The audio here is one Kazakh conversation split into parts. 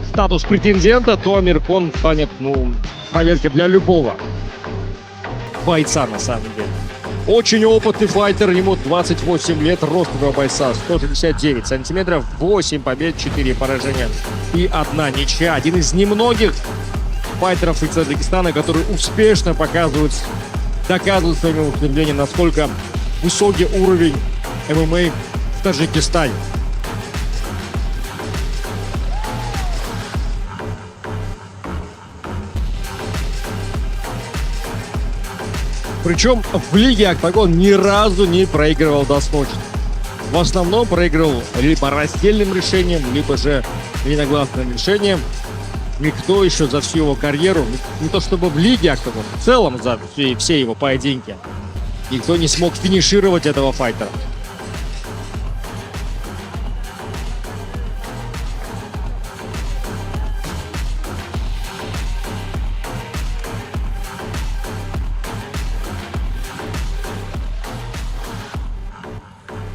статус претендента, то Амирхон станет, проверкой для любого бойца на самом деле. Очень опытный файтер, ему 28 лет, рост этого бойца 169 сантиметров, 8 побед, 4 поражения и 1 ничья. Один из немногих файтеров из Таджикистана, которые успешно доказывают своими выступлениями, насколько высокий уровень ММА в Таджикистане. Причем в лиге Октагон ни разу не проигрывал досрочно. В основном проигрывал либо раздельным решением, либо же единогласным решением. Никто еще за всю его карьеру, не то чтобы в лиге Октагон, в целом за все его поединки, никто не смог финишировать этого файтера.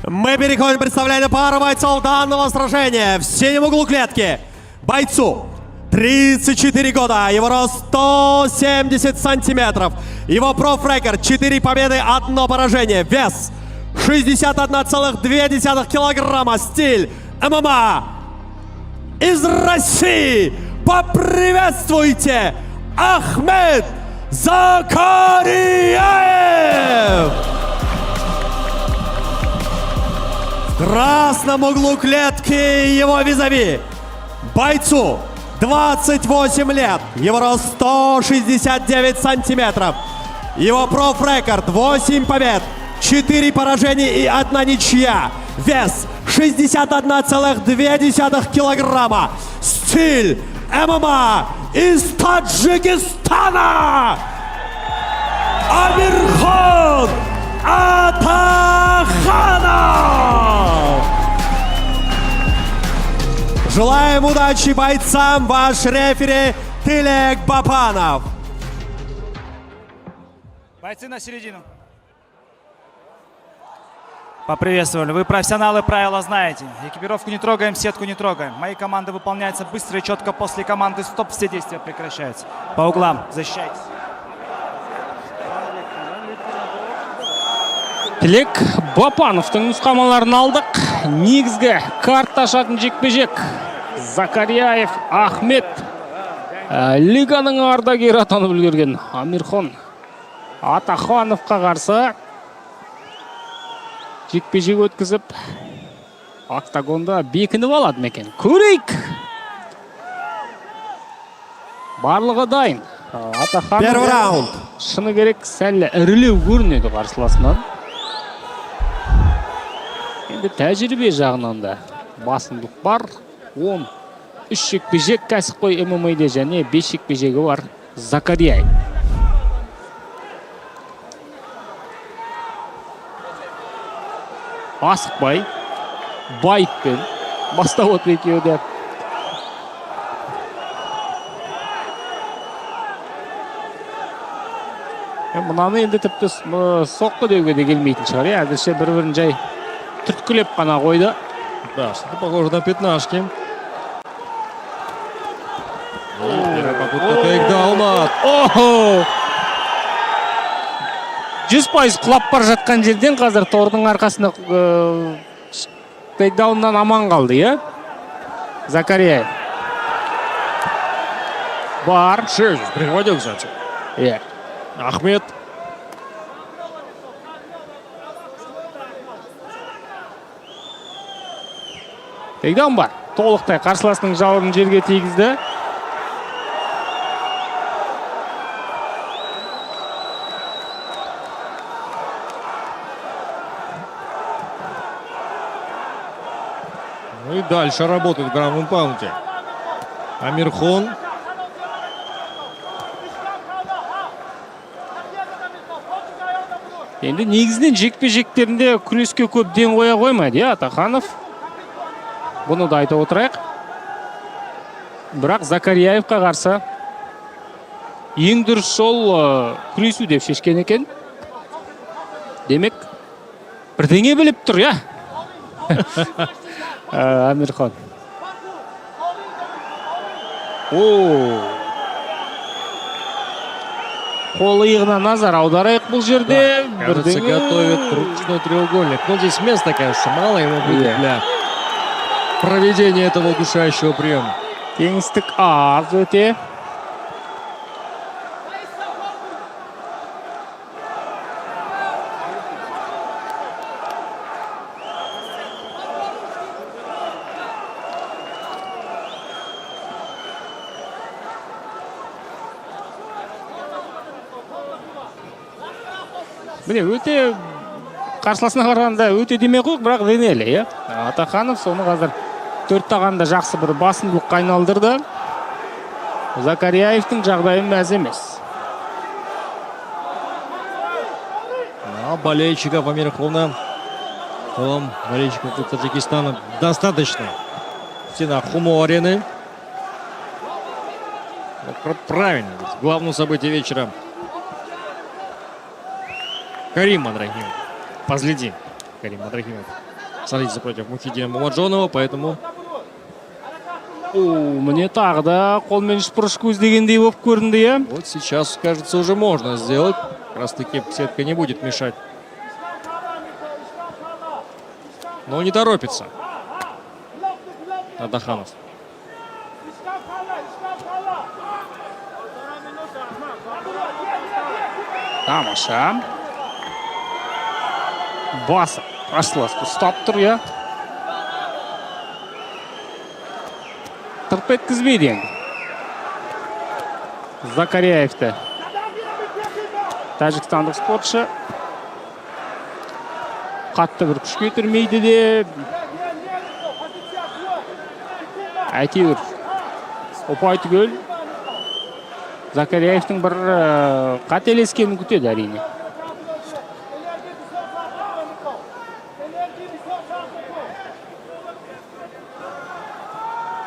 Мы переходим к представлению пары бойцов данного сражения. В синем углу клетки бойцу 34 года, его рост 170 сантиметров, его профрекорд 4 победы, 1 поражение, вес 61,2 килограмма, стиль ММА из России. Поприветствуйте, Ахмед Закарияев! В красном углу клетки его визави бойцу 28 лет, его рост 169 сантиметров, его профрекорд 8 побед, 4 поражения и 1 ничья, вес 61,2 килограмма, стиль ММА из Таджикистана, Амирхон Атаханов! Желаем удачи бойцам, ваш рефери Тилек Бапанов. Бойцы на середину. Поприветствовали. Вы профессионалы, правила знаете. Экипировку не трогаем, сетку не трогаем. Мои команды выполняются быстро и четко. После команды стоп все действия прекращаются. По углам защищайтесь. Тилек Бапановтың нұсқамаларын алдық. Негізгі карт-ташатын жекпе-жек. Закарияев Ахмет. Лиганың ардагері атанып үлгерген Амирхон Атахановқа қарсы жекпе-жек өткізіп, октагонда бекініп алады ма екен. Көрейік. Барлығы дайын. Первый раунд. Шыны керек, сәл ірілеу көрінеді қарсыласынан. Енді тәжірибе жағынан да басымдық бар. 13 жекпе-жек кәсіпқой ММА-де және 5 жекпе-жегі бар Закарияев. Асықпай, байыппен бастап отыр екеуі де. Мұнаны енді тіпті соққы деуге де келмейтін шығар. Әзірше бір-бірін жай түрткілеп қана қойды. Да, что-то похоже на пятнашки. Первая попытка тейкдауна. 100% құлап бар жатқан жерден қазір тордың арқасында тейкдауннан аман қалды, е? Закарияев. Бар. Шею прихватил, кстати. Ахмед. Тейкдаун бар. Толықтай қарсыласының жауырынын жерге тигізді. Ну и дальше работает в граунд паунде. Амирхон. Енді негізінен жекпе-жектерінде күреске көп ден қоя қоймайды, Атаханов. Бұны да айта отырайық. Бірақ Закарияевқа қарсы ең дұрыс жол күресу деп шешкен екен. Демек, бірдеңе біліп тұр, я? Амирхон. О. Қол иығына назар аударайық бұл жерде. Кажется, готовит ручной треугольник. Но здесь места, кажется, мало ему будет для проведения этого удушающего приема. Кеңістік аз өте. Міне өте қарсыласына қарағанда өте демей қойық, бірақ денелі, иә. Атаханов соны қазір 4 тағанда жақсы бір басымдылыққа айналдырды. Закарияевтің жағдайы мәз емес. Но болельщиков Амирхона, в целом болельщиков Таджикистана достаточно в стенах Хумо-арены. Правильно, главное событие вечера. Карим Мадрахимов. Позледи. Карим Мадрахимов садится против Мухиддина Мамаджонова, поэтому... Мне тағы да қолмен шпұрыш көздегендей болып көрінді, иә? Вот сейчас, кажется, уже можно сделать. Как раз таки сетка не будет мешать. Но не торопится Адаханов. Тамаша. Басып, қарсыласты ұстап тұр, иә? Тырп еткізбейді енді. Закарияевті. Тәжікстандық спортшы. Қатты бір күш кетірмейді де. Әйтеуір. Ұпай түгел. Закарияевтің бір қателескенін күтеді әрине.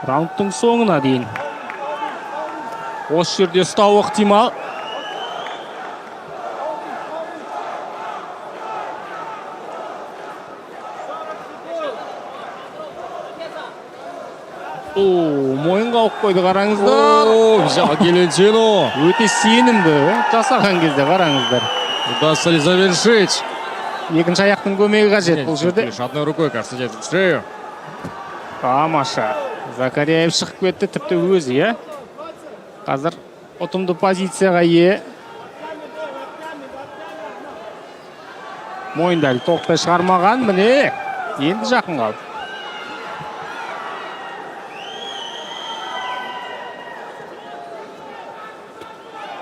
Раундтың соңына дейін. Осы жерде ұстау ықтимал. Мойынға алып қойды, қараңыздар. Взял Гильотину. Өте сенімді жасаған кезде қараңыздар. Удастся ли завершить? Екінші аяқтың көмегі қажет бұл жерде. Лишь одной рукой, кажется, держит шею. Тамаша. Закарияев шығып кетті, тіпті өзі, иә? Қазір ұтымды позицияға ие. Мойындары тоқтай шығармаған, міне. Енді жақын қалды.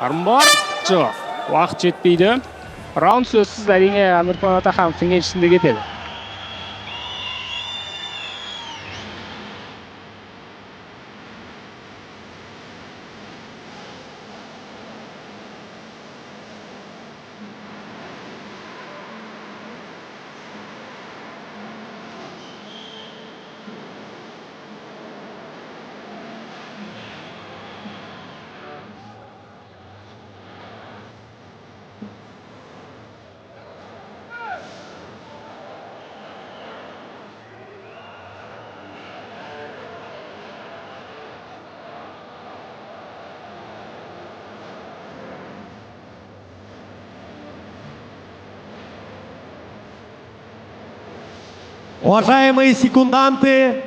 Арым бар? Жоқ. Уақыт жетпейді. Раунд сөзсіз әрине Амирхан Атахановтың еншісінде кетеді. Уважаемые секунданты,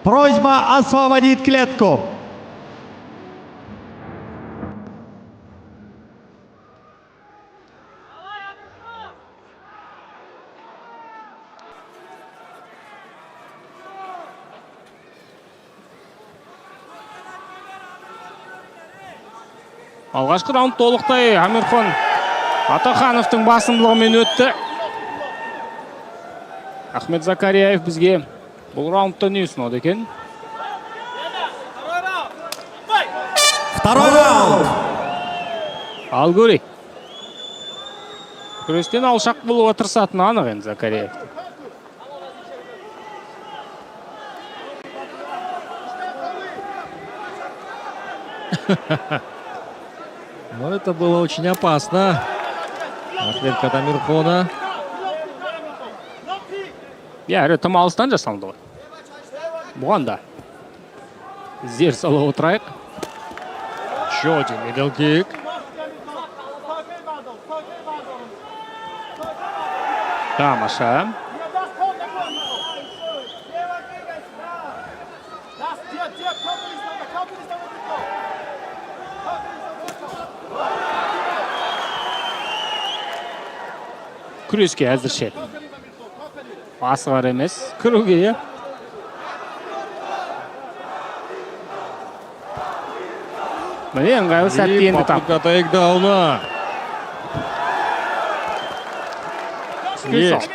просьба освободить клетку. Алғашқы раунд толықтай Амирхан Атахановтың басымдылығымен өтті. Ахмет Закарияев бізге бұл раундта не ұсынады екен? Второй раунд. Ал көрейік. Күрестен алшақ болуға тырысатын анық енді Закарияев. Но это было очень опасно. Атлетка Амирхона. Иә, тым алыстан жасалды ғой. Бұған да зер сала отырайық. Еще один мидл-кик. Тамаша. Күреске әзірше. Асығар емес. Кіруге, иә. Міне ыңғайлы сәтті И енді тап. попытка тейкдауна. Есть.